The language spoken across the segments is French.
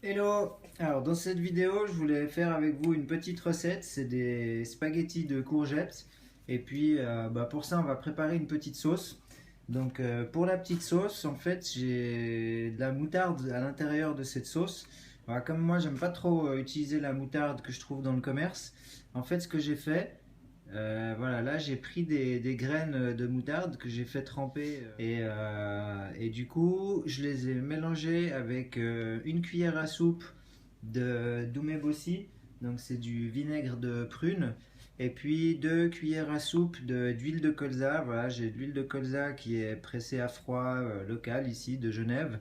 Hello! Alors dans cette vidéo je voulais faire avec vous une petite recette, c'est des spaghettis de courgettes et puis pour ça on va préparer une petite sauce. Donc pour la petite sauce en fait j'ai de la moutarde à l'intérieur de cette sauce. Voilà, comme moi j'aime pas trop utiliser la moutarde que je trouve dans le commerce, en fait ce que j'ai fait, voilà, là j'ai pris des graines de moutarde que j'ai fait tremper et du coup je les ai mélangées avec une cuillère à soupe de d'umeboshi, donc c'est du vinaigre de prune, et puis 2 cuillères à soupe d'huile de colza. Voilà, j'ai de l'huile de colza qui est pressée à froid locale ici de Genève,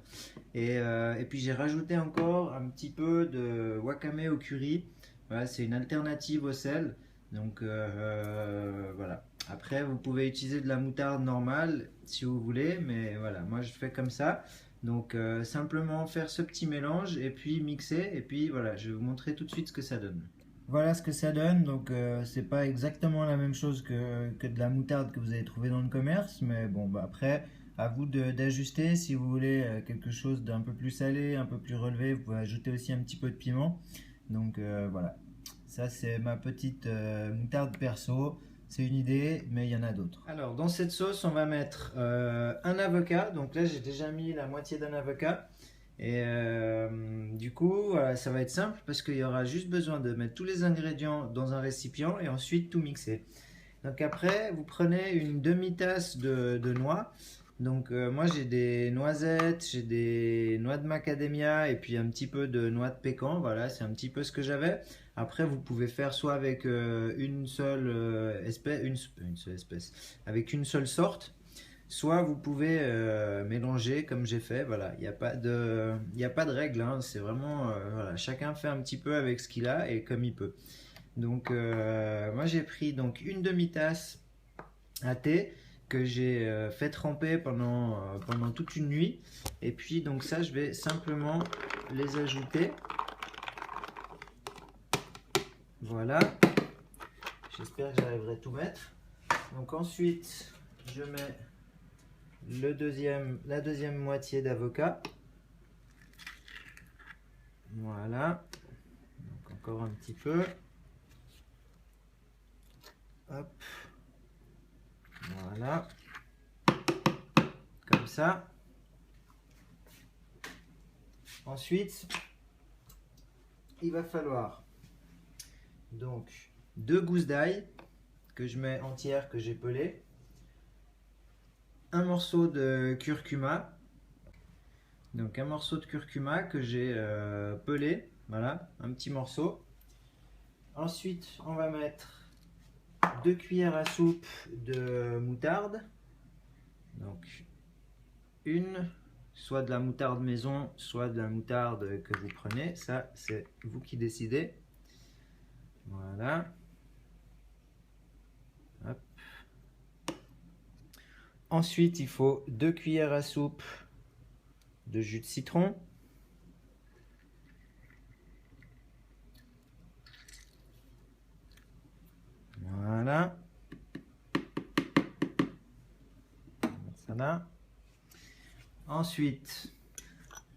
et puis j'ai rajouté encore un petit peu de wakame au curry. Voilà, c'est une alternative au sel. Donc voilà. Après, vous pouvez utiliser de la moutarde normale si vous voulez, mais voilà, moi je fais comme ça. Donc simplement faire ce petit mélange et puis mixer, et puis voilà, je vais vous montrer tout de suite ce que ça donne. Voilà ce que ça donne. Donc c'est pas exactement la même chose que de la moutarde que vous allez trouver dans le commerce, mais bon, bah après, à vous d'ajuster. Si vous voulez quelque chose d'un peu plus salé, un peu plus relevé, vous pouvez ajouter aussi un petit peu de piment. Donc voilà, ça c'est ma petite moutarde perso. C'est une idée, mais il y en a d'autres. Alors dans cette sauce, on va mettre un avocat. Donc là j'ai déjà mis la moitié d'un avocat. Et du coup, voilà, ça va être simple parce qu'il y aura juste besoin de mettre tous les ingrédients dans un récipient et ensuite tout mixer. Donc après, vous prenez une demi-tasse de noix. Donc moi j'ai des noisettes, j'ai des noix de macadamia et puis un petit peu de noix de pécan. Voilà, c'est un petit peu ce que j'avais. Après, vous pouvez faire soit avec une seule espèce, une seule espèce, avec une seule sorte. Soit vous pouvez mélanger comme j'ai fait. Voilà, il n'y a pas de règle, hein. C'est vraiment, voilà, chacun fait un petit peu avec ce qu'il a et comme il peut. Donc moi j'ai pris donc une demi-tasse à thé que j'ai fait tremper pendant toute une nuit. Et puis donc ça je vais simplement les ajouter. Voilà, j'espère que j'arriverai à tout mettre. Donc ensuite je mets la deuxième moitié d'avocat. Voilà, donc encore un petit peu. Hop, voilà, comme ça. Ensuite, il va falloir donc 2 gousses d'ail que je mets entières, que j'ai pelées, un morceau de curcuma, donc un morceau de curcuma que j'ai pelé, voilà, un petit morceau. Ensuite, on va mettre 2 cuillères à soupe de moutarde, donc une, soit de la moutarde maison, soit de la moutarde que vous prenez, ça c'est vous qui décidez. Voilà. Hop. Ensuite, il faut 2 cuillères à soupe de jus de citron. Voilà. Ça là. Ensuite,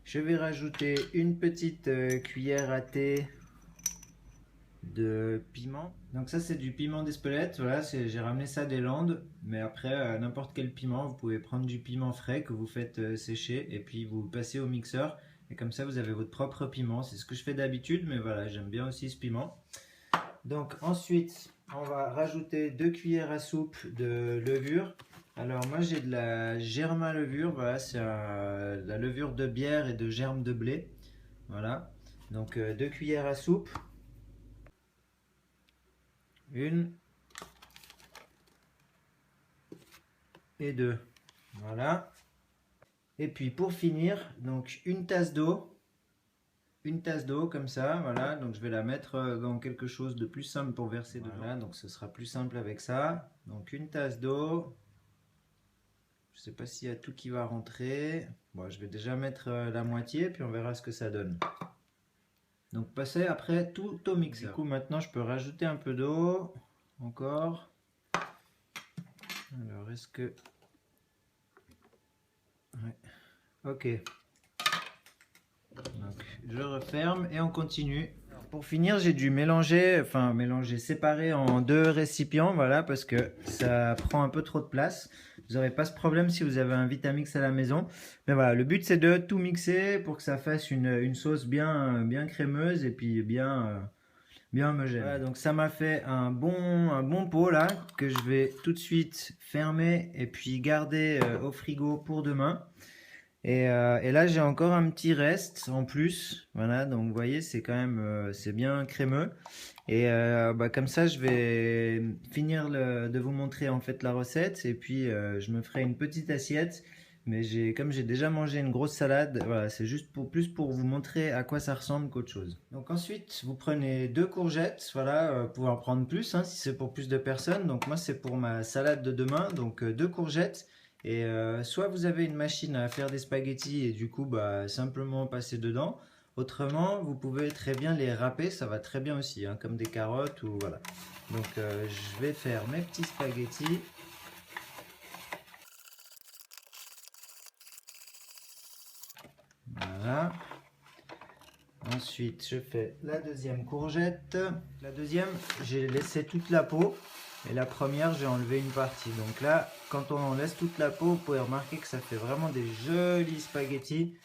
je vais rajouter une petite cuillère à thé de piment. Donc ça c'est du piment d'Espelette, voilà, j'ai ramené ça des Landes, mais après n'importe quel piment, vous pouvez prendre du piment frais que vous faites sécher et puis vous passez au mixeur et comme ça vous avez votre propre piment. C'est ce que je fais d'habitude, mais voilà, j'aime bien aussi ce piment. Donc ensuite on va rajouter 2 cuillères à soupe de levure. Alors moi j'ai de la germa levure, voilà, c'est la levure de bière et de germe de blé. Voilà, donc 2 cuillères à soupe. Une et deux. Voilà. Et puis pour finir, donc une tasse d'eau comme ça, voilà. Donc je vais la mettre dans quelque chose de plus simple pour verser dedans. Voilà, donc ce sera plus simple avec ça. Donc une tasse d'eau. Je sais pas s'il y a tout qui va rentrer. Bon, je vais déjà mettre la moitié, puis on verra ce que ça donne. Donc passer après tout au mixeur. Du coup maintenant je peux rajouter un peu d'eau. Encore. Alors est-ce que... Ouais. Ok. Donc, je referme et on continue. Alors, pour finir, j'ai dû mélanger, séparer en 2 récipients, voilà, parce que ça prend un peu trop de place. Vous n'aurez pas ce problème si vous avez un Vitamix à la maison. Mais voilà, le but c'est de tout mixer pour que ça fasse une sauce bien crémeuse et puis bien homogène. Voilà, donc ça m'a fait un bon pot là que je vais tout de suite fermer et puis garder au frigo pour demain. Et là j'ai encore un petit reste en plus, voilà, donc vous voyez c'est quand même c'est bien crémeux. Et comme ça je vais finir de vous montrer en fait la recette et puis je me ferai une petite assiette. Mais comme j'ai déjà mangé une grosse salade, voilà, c'est juste plus pour vous montrer à quoi ça ressemble qu'autre chose. Donc ensuite, vous prenez 2 courgettes, voilà, pour en prendre plus, hein, si c'est pour plus de personnes. Donc moi, c'est pour ma salade de demain, donc 2 courgettes. Et soit vous avez une machine à faire des spaghettis et du coup, simplement passer dedans. Autrement, vous pouvez très bien les râper, ça va très bien aussi, hein, comme des carottes ou voilà. Donc je vais faire mes petits spaghettis. Voilà. Ensuite, je fais la deuxième courgette. La deuxième, j'ai laissé toute la peau. Et la première, j'ai enlevé une partie. Donc là, quand on en laisse toute la peau, vous pouvez remarquer que ça fait vraiment des jolis spaghettis.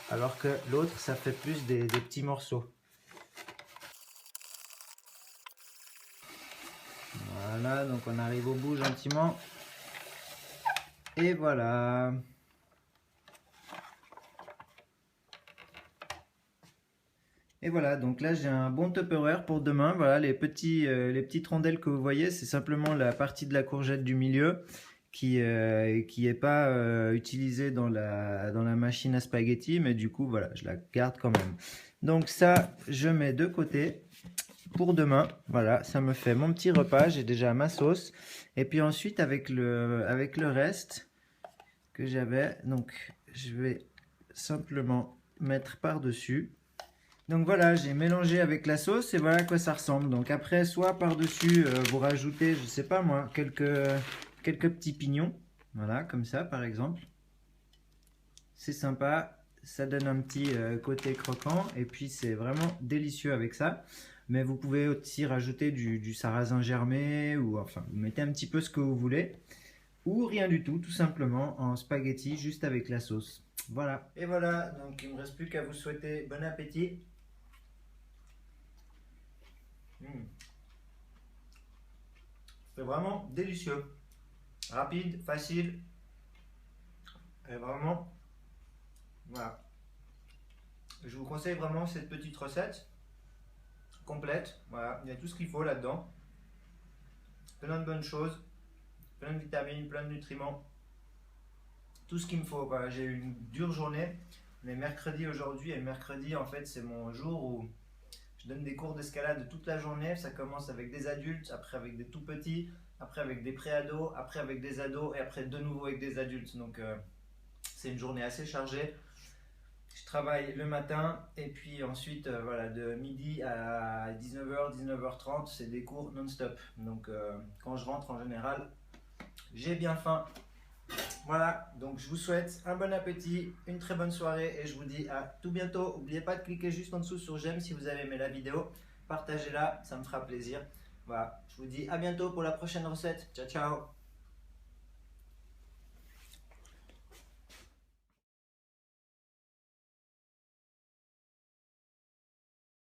Alors que l'autre, ça fait plus des petits morceaux. Voilà, donc on arrive au bout gentiment. Et voilà. Et voilà, donc là j'ai un bon Tupperware pour demain. Voilà, les petites rondelles que vous voyez, c'est simplement la partie de la courgette du milieu qui est pas utilisée dans la machine à spaghetti, mais du coup voilà, je la garde quand même. Donc ça, je mets de côté pour demain. Voilà, ça me fait mon petit repas. J'ai déjà ma sauce. Et puis ensuite avec le reste que j'avais, donc je vais simplement mettre par-dessus. Donc voilà, j'ai mélangé avec la sauce et voilà à quoi ça ressemble. Donc après, soit par-dessus, vous rajoutez, je sais pas moi, quelques petits pignons. Voilà, comme ça par exemple. C'est sympa, ça donne un petit côté croquant et puis c'est vraiment délicieux avec ça. Mais vous pouvez aussi rajouter du sarrasin germé ou enfin, vous mettez un petit peu ce que vous voulez. Ou rien du tout, tout simplement en spaghetti juste avec la sauce. Voilà. Et voilà, donc il ne me reste plus qu'à vous souhaiter bon appétit. C'est vraiment délicieux, rapide, facile, et vraiment, voilà. Je vous conseille vraiment cette petite recette complète. Voilà, il y a tout ce qu'il faut là-dedans. Plein de bonnes choses, plein de vitamines, plein de nutriments. Tout ce qu'il me faut. Voilà, j'ai eu une dure journée. On est mercredi aujourd'hui et mercredi en fait c'est mon jour où je donne des cours d'escalade toute la journée. Ça commence avec des adultes, après avec des tout petits, après avec des pré-ados, après avec des ados et après de nouveau avec des adultes. Donc c'est une journée assez chargée. Je travaille le matin et puis ensuite voilà, de midi à 19h, 19h30, c'est des cours non-stop. Donc quand je rentre en général, j'ai bien faim. Voilà, donc je vous souhaite un bon appétit, une très bonne soirée et je vous dis à tout bientôt. N'oubliez pas de cliquer juste en dessous sur j'aime si vous avez aimé la vidéo. Partagez-la, ça me fera plaisir. Voilà, je vous dis à bientôt pour la prochaine recette. Ciao, ciao!